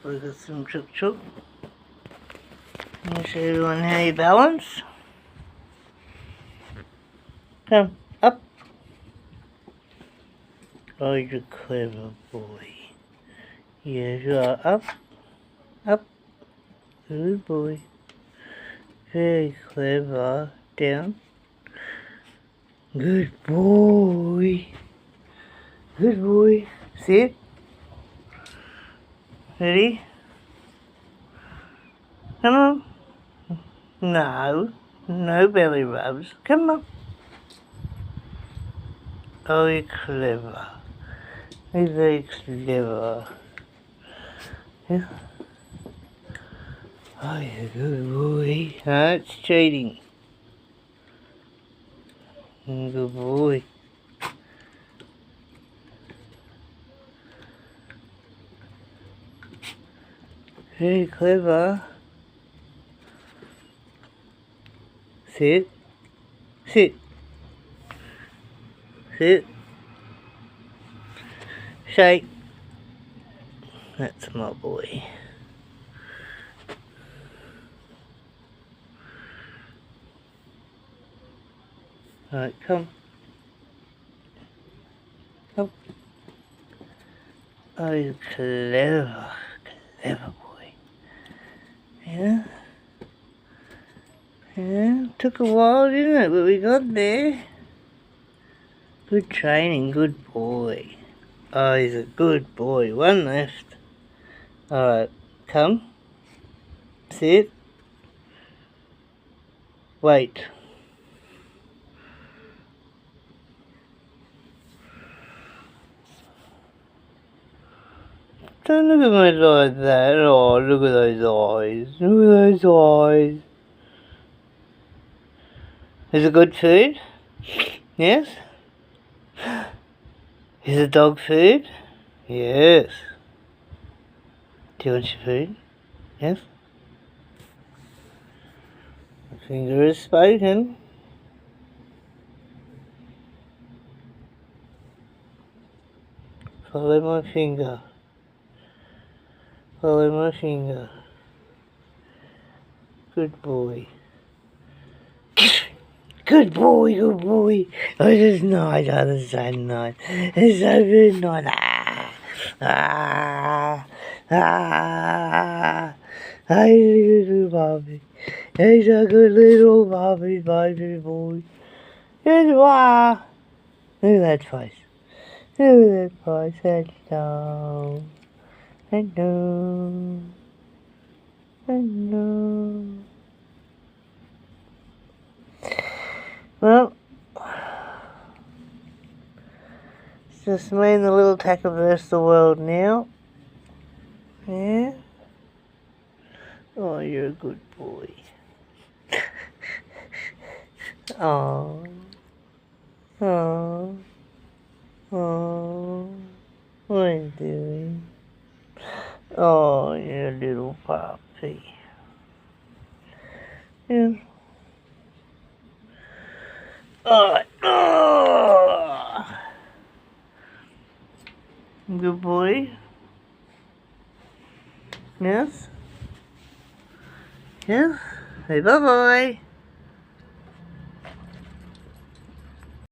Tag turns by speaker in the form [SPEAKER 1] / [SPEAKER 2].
[SPEAKER 1] We got some chook chook. Let me show everyone how you balance. Come up. Oh, you're a clever boy. Yes, you are. Up, up. Good boy. Very clever. Down. Good boy. Good boy. Sit. Ready? Come on. No. No belly rubs. Come on. Oh, you're clever. You're very clever. Yeah. Oh, you're a good boy. That's cheating. Good boy. Very clever. Sit. Sit. Sit. Shake. That's my boy. Alright, come. Come. Oh, you're clever. Clever boy. Yeah? Yeah? Took a while, didn't it? But we got there. Good training, good boy. Oh, he's a good boy. One left. Alright, come. Sit. Wait. Don't look at me like that. Oh, look at those eyes. Look at those eyes. Is it good food? Yes? Is it dog food? Yes. Do you want your food? Yes? My finger is spoken. Follow my finger. Follow my finger. Good boy. Good boy, good boy. Oh, this is nice. Oh, this is so nice. It's so good, nice. Hey, little Bobby. He's a good little Bobby, baby boy. Yes, you are. Look at that face. Look at that face. Hello. Hello. Hello. Well, it's just me and the little tacker versus the world now. Yeah? Oh, you're a good boy. Oh. Oh. Oh. What are you doing? Oh, you're a little puppy. Yeah. Oh. Good boy. Yes? Yes? Say bye-bye.